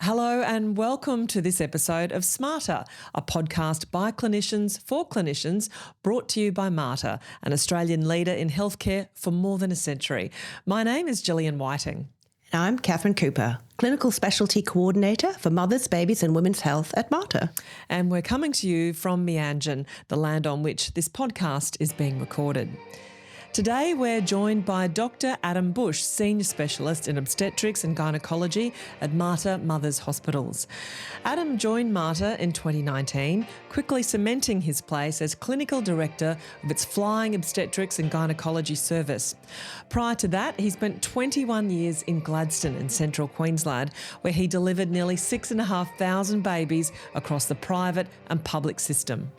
Hello and welcome to this episode of sMater, a podcast by clinicians for clinicians, brought to you by Mater, an Australian leader in healthcare for more than a century. My name is Gillian Whiting. And I'm Catherine Cooper, Clinical Specialty Coordinator for Mothers, Babies and Women's Health at Mater. And we're coming to you from Meanjin, the land on which this podcast is being recorded. Today we're joined by Dr. Adam Bush, Senior Specialist in Obstetrics and Gynaecology at Mater Mothers Hospitals. Adam joined Mater in 2019, quickly cementing his place as Clinical Director of its Flying Obstetrics and Gynaecology Service. Prior to that, he spent 21 years in Gladstone in central Queensland, where he delivered nearly 6,500 babies across the private and public system.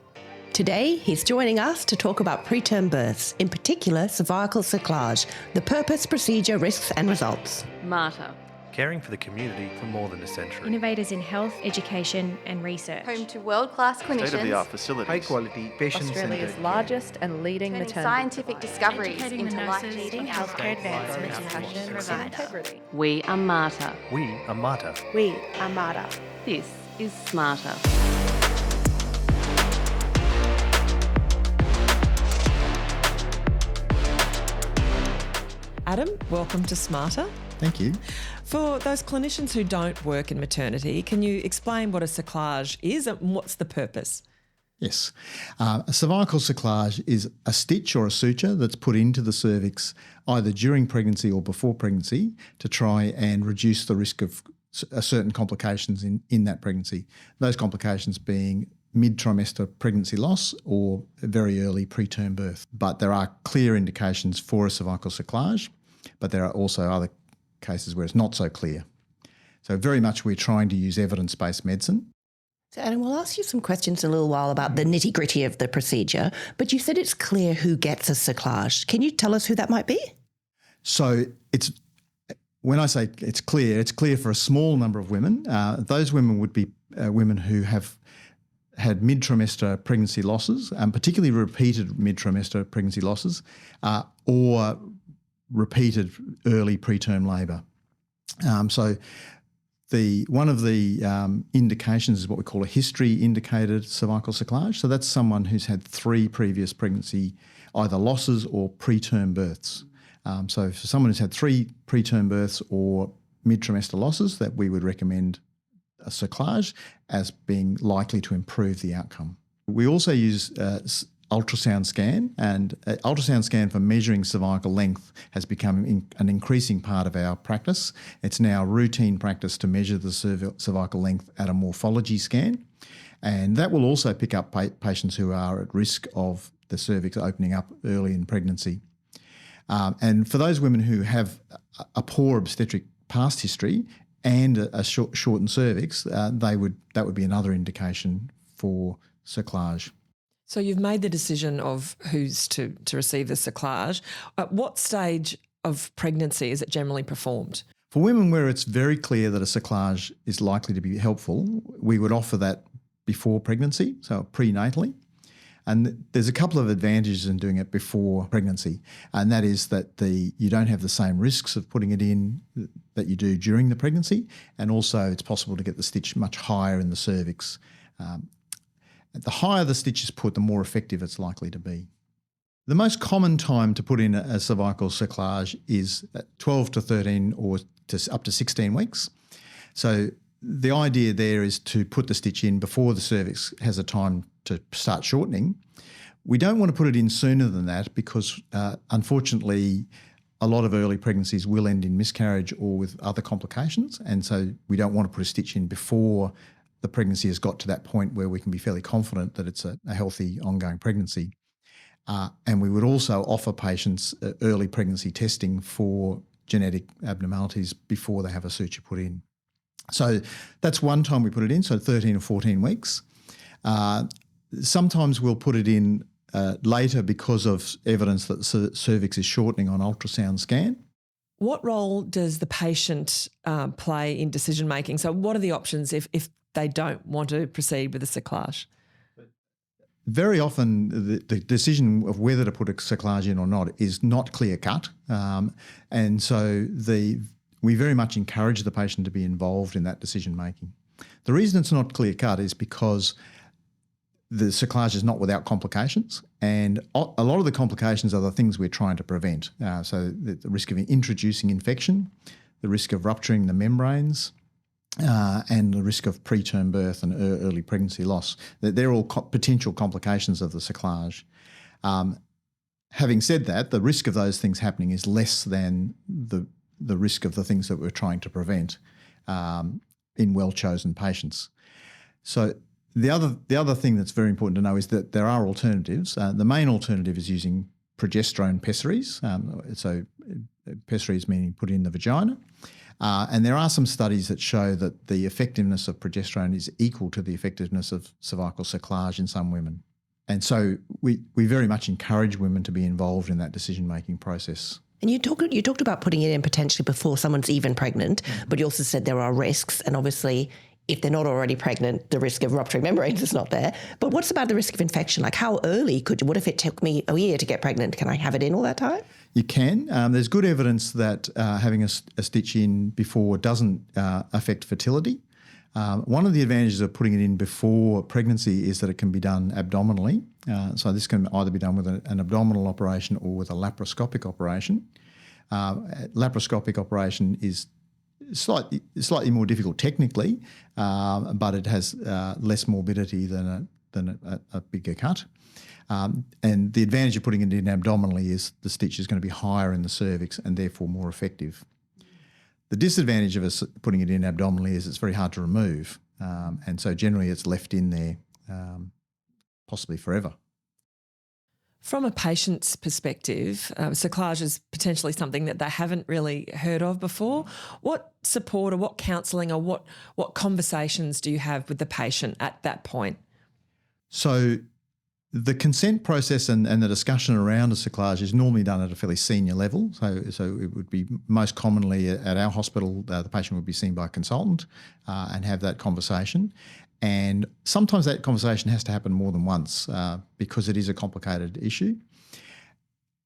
Today, he's joining us to talk about preterm births, in particular cervical cerclage, the purpose, procedure, risks and results. Mater. Caring for the community for more than a century. Innovators in health, education and research. Home to world-class clinicians. State-of-the-art facilities. High quality patient Australia's largest and leading turning maternity. scientific discoveries Educating into the nurses, life-changing healthcare advancements and Passion provider. integrity. We are Mater. We are Mater. We are Mater. This is sMater. Adam, welcome to sMater. Thank you. For those clinicians who don't work in maternity, can you explain what a cerclage is and what's the purpose? Yes. A cervical cerclage is a stitch or a suture that's put into the cervix either during pregnancy or before pregnancy to try and reduce the risk of certain complications in that pregnancy. Those complications being mid-trimester pregnancy loss or very early preterm birth. But there are clear indications for a cervical cerclage, but there are also other cases where it's not so clear. So very much we're trying to use evidence-based medicine. So Adam, we'll ask you some questions in a little while about the nitty-gritty of the procedure, but you said it's clear who gets a cerclage. Can you tell us who that might be? So when I say it's clear for a small number of women. Those women would be women who have had mid-trimester pregnancy losses, particularly repeated mid-trimester pregnancy losses, or repeated early preterm labour. So one of the indications is what we call a history-indicated cervical cerclage. So that's someone who's had 3 previous pregnancy either losses or preterm births. So for someone who's had 3 preterm births or mid-trimester losses, that we would recommend a cerclage as being likely to improve the outcome. We also use ultrasound scan, and ultrasound scan for measuring cervical length has become an increasing part of our practice. It's now routine practice to measure the cervical length at a morphology scan, and that will also pick up patients who are at risk of the cervix opening up early in pregnancy. And for those women who have a poor obstetric past history and a shortened cervix, that would be another indication for cerclage. So you've made the decision of who's to receive the cerclage. At what stage of pregnancy is it generally performed? For women where it's very clear that a cerclage is likely to be helpful, we would offer that before pregnancy, so prenatally. And there's a couple of advantages in doing it before pregnancy, and that is that you don't have the same risks of putting it in that you do during the pregnancy, and also it's possible to get the stitch much higher in the cervix. The higher the stitch is put, the more effective it's likely to be. The most common time to put in a cervical cerclage is 12 to 13 or up to 16 weeks. So the idea there is to put the stitch in before the cervix has a time to start shortening. We don't want to put it in sooner than that because unfortunately a lot of early pregnancies will end in miscarriage or with other complications, and so we don't want to put a stitch in before the pregnancy has got to that point where we can be fairly confident that it's a healthy ongoing pregnancy. And we would also offer patients early pregnancy testing for genetic abnormalities before they have a suture put in. So that's one time we put it in, so 13 or 14 weeks. Sometimes we'll put it in later because of evidence that the cervix is shortening on ultrasound scan. What role does the patient play in decision making? So what are the options if they don't want to proceed with a cerclage? Very often the decision of whether to put a cerclage in or not is not clear cut. And so we very much encourage the patient to be involved in that decision making. The reason it's not clear cut is because the cerclage is not without complications, and a lot of the complications are the things we're trying to prevent. So the risk of introducing infection, the risk of rupturing the membranes, and the risk of preterm birth and early pregnancy loss. They're all potential complications of the cerclage. Having said that, the risk of those things happening is less than the risk of the things that we're trying to prevent in well-chosen patients. So the other thing that's very important to know is that there are alternatives. The main alternative is using progesterone pessaries. So pessaries meaning put in the vagina. And there are some studies that show that the effectiveness of progesterone is equal to the effectiveness of cervical cerclage in some women. And so we very much encourage women to be involved in that decision-making process. And you talked about putting it in potentially before someone's even pregnant, but you also said there are risks, and obviously if they're not already pregnant, the risk of rupturing membranes is not there. But what's about the risk of infection? Like how early what if it took me a year to get pregnant? Can I have it in all that time? You can. There's good evidence that having a stitch in before doesn't affect fertility. One of the advantages of putting it in before pregnancy is that it can be done abdominally. So this can either be done with an abdominal operation or with a laparoscopic operation. Laparoscopic operation is slightly more difficult technically, but it has less morbidity than a bigger cut. And the advantage of putting it in abdominally is the stitch is going to be higher in the cervix and therefore more effective. The disadvantage of us putting it in abdominally is it's very hard to remove, and so generally it's left in there possibly forever. From a patient's perspective, cerclage is potentially something that they haven't really heard of before. What support or what counselling or what conversations do you have with the patient at that point? So the consent process and the discussion around a cerclage is normally done at a fairly senior level. So it would be most commonly at our hospital, the patient would be seen by a consultant and have that conversation. And sometimes that conversation has to happen more than once because it is a complicated issue.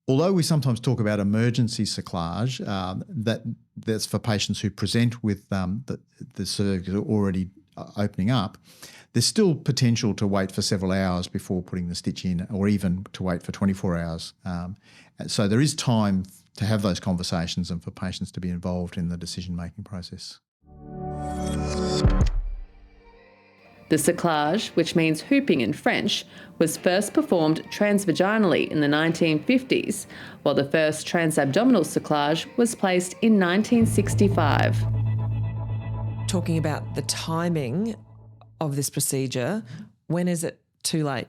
Although we sometimes talk about emergency cerclage, that's for patients who present with the cervix already opening up, there's still potential to wait for several hours before putting the stitch in, or even to wait for 24 hours. So there is time to have those conversations and for patients to be involved in the decision-making process. The cerclage, which means hooping in French, was first performed transvaginally in the 1950s, while the first transabdominal cerclage was placed in 1965. Talking about the timing of this procedure, when is it too late?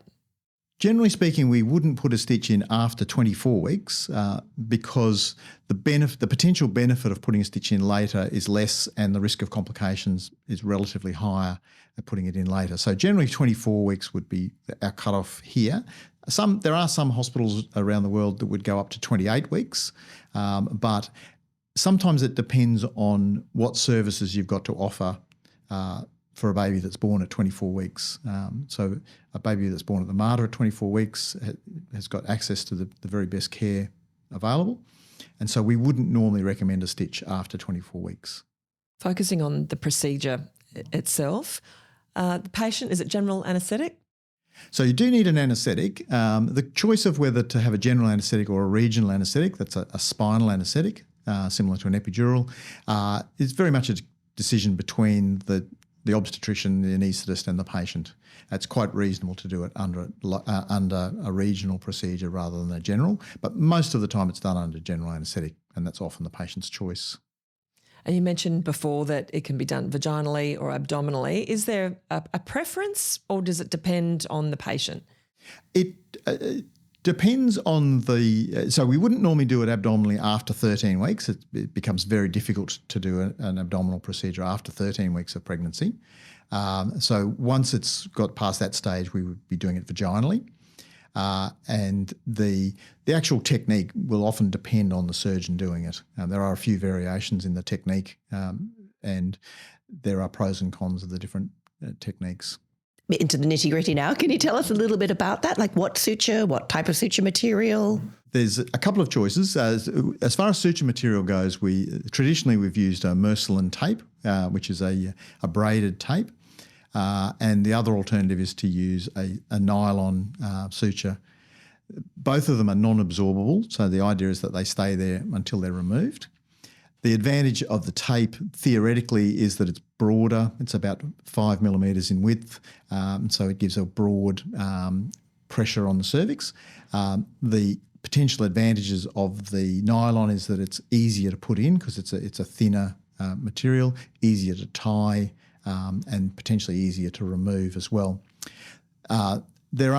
Generally speaking, we wouldn't put a stitch in after 24 weeks because the potential benefit of putting a stitch in later is less and the risk of complications is relatively higher at putting it in later. So generally 24 weeks would be our cutoff here. There are some hospitals around the world that would go up to 28 weeks, but sometimes it depends on what services you've got to offer for a baby that's born at 24 weeks. So a baby that's born at the sMater at 24 weeks has got access to the very best care available. And so we wouldn't normally recommend a stitch after 24 weeks. Focusing on the procedure itself, the patient, is it general anaesthetic? So you do need an anaesthetic. The choice of whether to have a general anaesthetic or a regional anaesthetic, that's a spinal anaesthetic, similar to an epidural, is very much a decision between the obstetrician, the anaesthetist and the patient. It's quite reasonable to do it under a regional procedure rather than a general, but most of the time it's done under general anaesthetic, and that's often the patient's choice. And you mentioned before that it can be done vaginally or abdominally. Is there a preference, or does it depend on the patient? It depends on so we wouldn't normally do it abdominally after 13 weeks. It becomes very difficult to do an abdominal procedure after 13 weeks of pregnancy. So once it's got past that stage, we would be doing it vaginally. And the actual technique will often depend on the surgeon doing it. There are a few variations in the technique, and there are pros and cons of the different techniques. into the nitty-gritty now. Can you tell us a little bit about that? Like what suture, what type of suture material? There's a couple of choices. As far as suture material goes, traditionally we've used a Mercelin tape, which is a braided tape, and the other alternative is to use a nylon suture. Both of them are non-absorbable, so the idea is that they stay there until they're removed. The advantage of the tape theoretically is that it's broader. It's about 5 millimetres in width, so it gives a broad pressure on the cervix. The potential advantages of the nylon is that it's easier to put in because it's a thinner material, easier to tie, and potentially easier to remove as well. There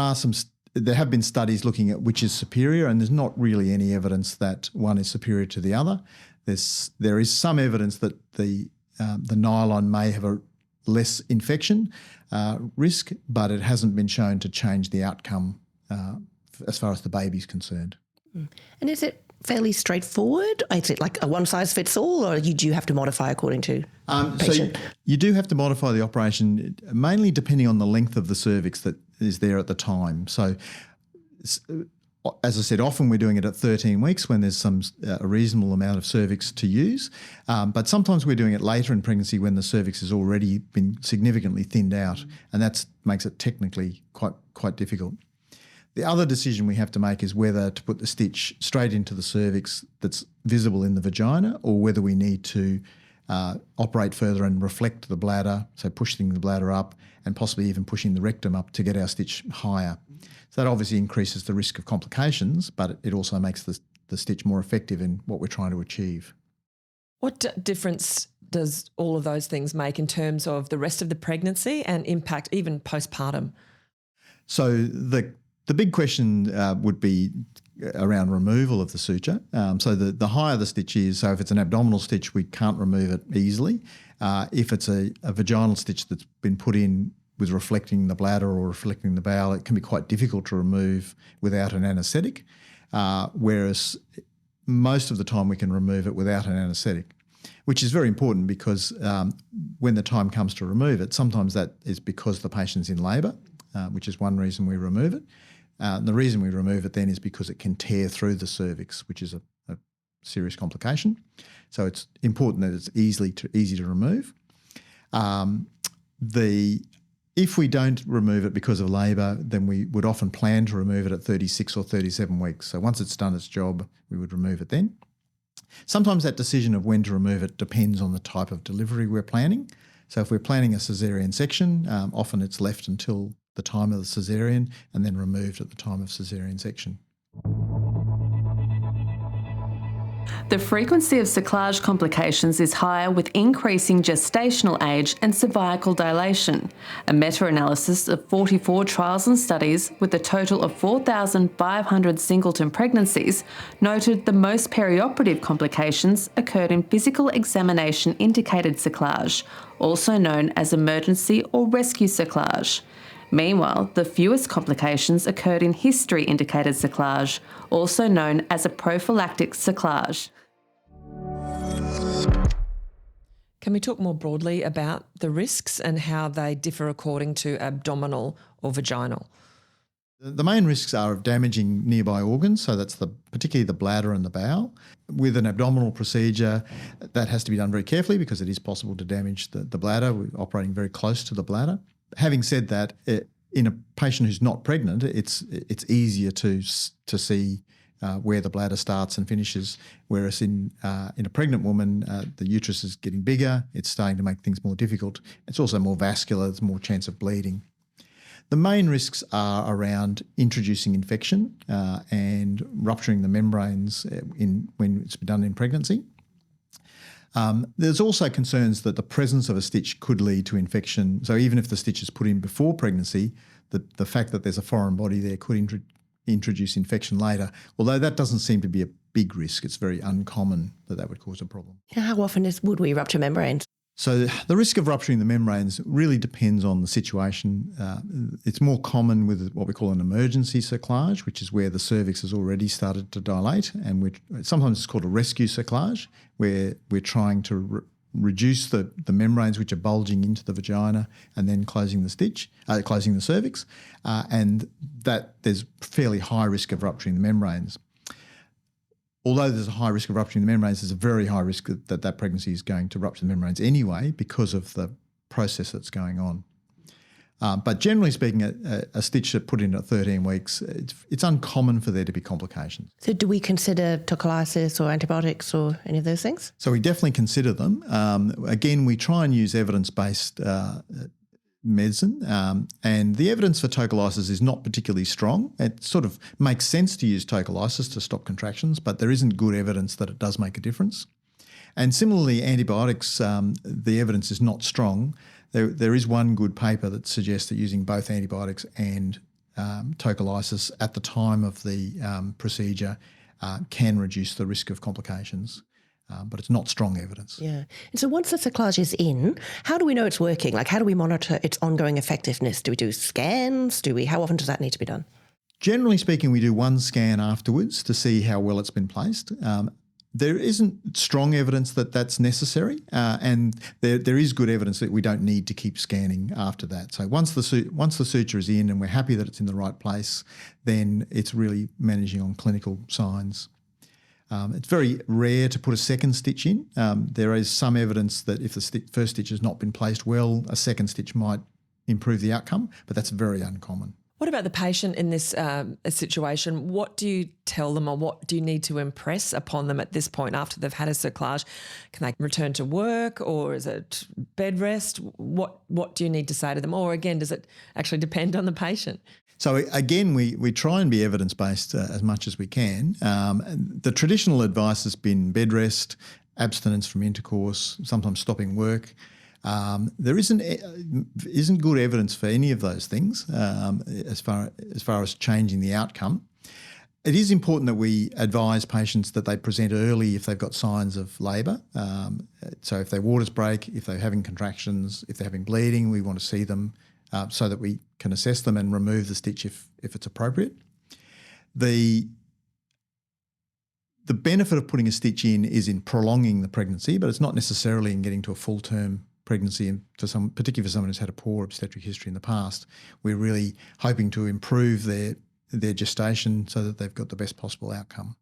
have been studies looking at which is superior, and there's not really any evidence that one is superior to the other. There is some evidence that the nylon may have a less infection risk, but it hasn't been shown to change the outcome as far as the baby's concerned. And is it fairly straightforward? Is it like a one-size-fits-all, or do you have to modify according to patient? So you do have to modify the operation, mainly depending on the length of the cervix that is there at the time. So as I said, often we're doing it at 13 weeks when there's a reasonable amount of cervix to use, but sometimes we're doing it later in pregnancy when the cervix has already been significantly thinned out, and that makes it technically quite difficult. The other decision we have to make is whether to put the stitch straight into the cervix that's visible in the vagina, or whether we need to operate further and reflect the bladder, so pushing the bladder up and possibly even pushing the rectum up to get our stitch higher. So that obviously increases the risk of complications, but it also makes the stitch more effective in what we're trying to achieve. What difference does all of those things make in terms of the rest of the pregnancy and impact even postpartum? So the big question would be around removal of the suture. So the higher the stitch is, so if it's an abdominal stitch, we can't remove it easily. If it's a vaginal stitch that's been put in with reflecting the bladder or reflecting the bowel, it can be quite difficult to remove without an anaesthetic, whereas most of the time we can remove it without an anaesthetic, which is very important because when the time comes to remove it, sometimes that is because the patient's in labour, which is one reason we remove it. The reason we remove it then is because it can tear through the cervix, which is a serious complication. So it's important that it's easy to remove. If we don't remove it because of labour, then we would often plan to remove it at 36 or 37 weeks. So once it's done its job, we would remove it then. Sometimes that decision of when to remove it depends on the type of delivery we're planning. So if we're planning a caesarean section, often it's left until the time of the caesarean and then removed at the time of caesarean section. The frequency of cerclage complications is higher with increasing gestational age and cervical dilation. A meta-analysis of 44 trials and studies with a total of 4,500 singleton pregnancies noted the most perioperative complications occurred in physical examination indicated cerclage, also known as emergency or rescue cerclage. Meanwhile, the fewest complications occurred in history-indicated cerclage, also known as a prophylactic cerclage. Can we talk more broadly about the risks and how they differ according to abdominal or vaginal? The main risks are of damaging nearby organs, so that's particularly the bladder and the bowel. With an abdominal procedure, that has to be done very carefully because it is possible to damage the bladder. We're operating very close to the bladder. Having said that, in a patient who's not pregnant, it's easier to see where the bladder starts and finishes, whereas in a pregnant woman, the uterus is getting bigger, it's starting to make things more difficult. It's also more vascular, there's more chance of bleeding. The main risks are around introducing infection and rupturing the membranes when it's done in pregnancy. There's also concerns that the presence of a stitch could lead to infection. So even if the stitch is put in before pregnancy, the fact that there's a foreign body there could introduce infection later, although that doesn't seem to be a big risk. It's very uncommon that would cause a problem. How often would we rupture membranes? So the risk of rupturing the membranes really depends on the situation. It's more common with what we call an emergency cerclage, which is where the cervix has already started to dilate, and sometimes it's called a rescue cerclage, where we're trying to reduce the membranes which are bulging into the vagina and then closing the cervix, and that there's fairly high risk of rupturing the membranes. Although there's a high risk of rupturing the membranes, there's a very high risk that pregnancy is going to rupture the membranes anyway because of the process that's going on. But generally speaking, a stitch that put in at 13 weeks, it's uncommon for there to be complications. So do we consider tocolysis or antibiotics or any of those things? So we definitely consider them. Again, we try and use evidence-based medicine, and the evidence for tocolysis is not particularly strong. It sort of makes sense to use tocolysis to stop contractions, but there isn't good evidence that it does make a difference. And similarly, antibiotics, the evidence is not strong. There is one good paper that suggests that using both antibiotics and tocolysis at the time of the procedure can reduce the risk of complications. But it's not strong evidence. Yeah. And so once the cerclage is in, how do we know it's working? Like, how do we monitor its ongoing effectiveness? Do we do scans? How often does that need to be done? Generally speaking, we do one scan afterwards to see how well it's been placed. There isn't strong evidence that that's necessary, and there is good evidence that we don't need to keep scanning after that. So once the suture is in and we're happy that it's in the right place, then it's really managing on clinical signs. It's very rare to put a second stitch in. There is some evidence that if the first stitch has not been placed well, a second stitch might improve the outcome, but that's very uncommon. What about the patient in this situation? What do you tell them, or what do you need to impress upon them at this point after they've had a cerclage? Can they return to work, or is it bed rest? What do you need to say to them? Or again, does it actually depend on the patient? So again, we try and be evidence-based as much as we can. The traditional advice has been bed rest, abstinence from intercourse, sometimes stopping work. There isn't good evidence for any of those things as far as changing the outcome. It is important that we advise patients that they present early if they've got signs of labour. So if their waters break, if they're having contractions, if they're having bleeding, we want to see them so that we can assess them and remove the stitch if it's appropriate. The benefit of putting a stitch in is in prolonging the pregnancy, but it's not necessarily in getting to a full-term pregnancy, and particularly for someone who's had a poor obstetric history in the past. We're really hoping to improve their gestation so that they've got the best possible outcome.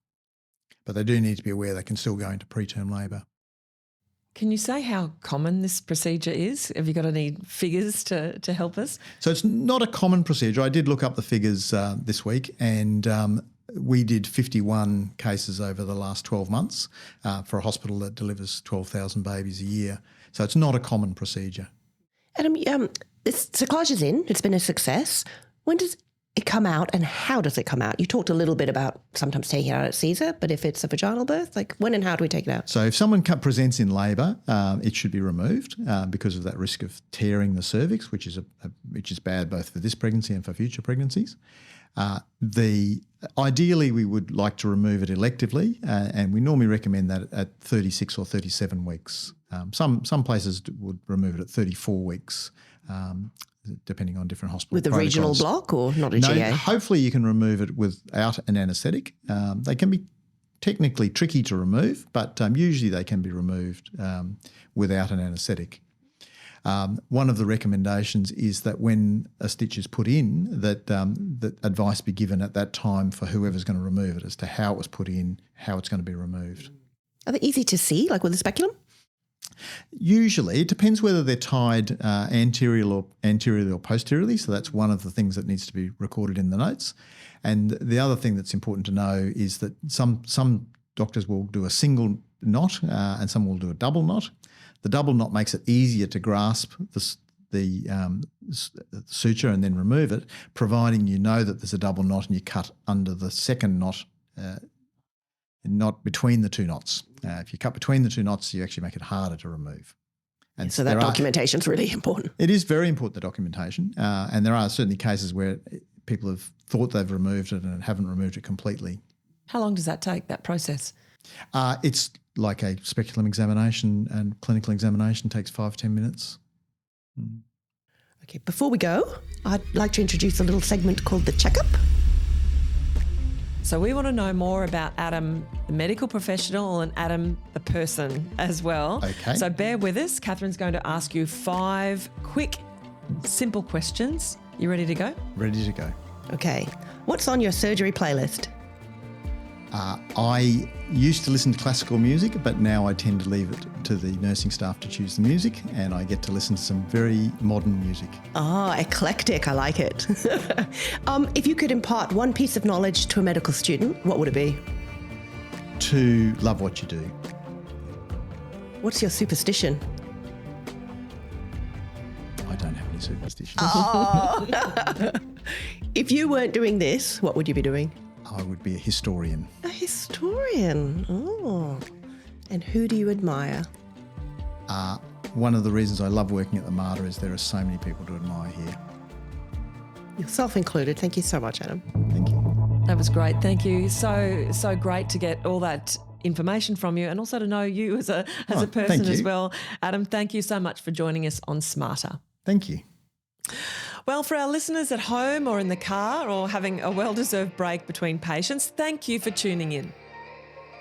But they do need to be aware they can still go into preterm labour. Can you say how common this procedure is? Have you got any figures to help us? So it's not a common procedure. I did look up the figures this week, and we did 51 cases over the last 12 months for a hospital that delivers 12,000 babies a year. So it's not a common procedure. Adam, this cerclage is in. It's been a success. When does it come out, and how does it come out? You talked a little bit about sometimes taking it out at Caesar, but if it's a vaginal birth, like when and how do we take it out? So if someone presents in labour, it should be removed because of that risk of tearing the cervix, which is bad both for this pregnancy and for future pregnancies. Ideally, we would like to remove it electively, and we normally recommend that at 36 or 37 weeks. Some places would remove it at 34 weeks, depending on different hospital With a protocols. regional block or not a No, GA? hopefully you can remove it without an anaesthetic. They can be technically tricky to remove, but usually they can be removed without an anaesthetic. One of the recommendations is that when a stitch is put in, that advice be given at that time for whoever's going to remove it as to how it was put in, how it's going to be removed. Are they easy to see, like with a speculum? Usually, it depends whether they're tied anteriorly or posteriorly. So that's one of the things that needs to be recorded in the notes. And the other thing that's important to know is that some doctors will do a single knot and some will do a double knot. The double knot makes it easier to grasp the suture and then remove it, providing you know that there's a double knot and you cut under the second knot, not between the two knots. If you cut between the two knots, you actually make it harder to remove. And so that documentation is really important. It is very important, the documentation. And there are certainly cases where people have thought they've removed it and haven't removed it completely. How long does that take, that process? It's like a speculum examination, and clinical examination takes 5-10 minutes. Okay, before we go, I'd like to introduce a little segment called The Checkup. So we want to know more about Adam, the medical professional, and Adam, the person as well. Okay. So bear with us. Catherine's going to ask you 5 quick, simple questions. You ready to go? Ready to go. Okay. What's on your surgery playlist? I used to listen to classical music, but now I tend to leave it to the nursing staff to choose the music, and I get to listen to some very modern music. Ah, eclectic. I like it. If you could impart one piece of knowledge to a medical student, what would it be? To love what you do. What's your superstition? I don't have any superstitions. If you weren't doing this, what would you be doing? I would be a historian. A historian. Oh. And who do you admire? One of the reasons I love working at the Mater is there are so many people to admire here. Yourself included. Thank you so much, Adam. Thank you. That was great. Thank you. So great to get all that information from you and also to know you as a person thank as you. well. Adam, thank you so much for joining us on sMater. Thank you. Well, for our listeners at home or in the car or having a well-deserved break between patients, thank you for tuning in.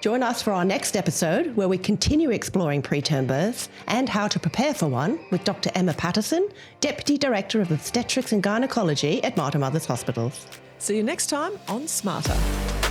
Join us for our next episode where we continue exploring preterm births and how to prepare for one with Dr. Emma Patterson, Deputy Director of Obstetrics and Gynaecology at Mater Mothers Hospitals. See you next time on sMater.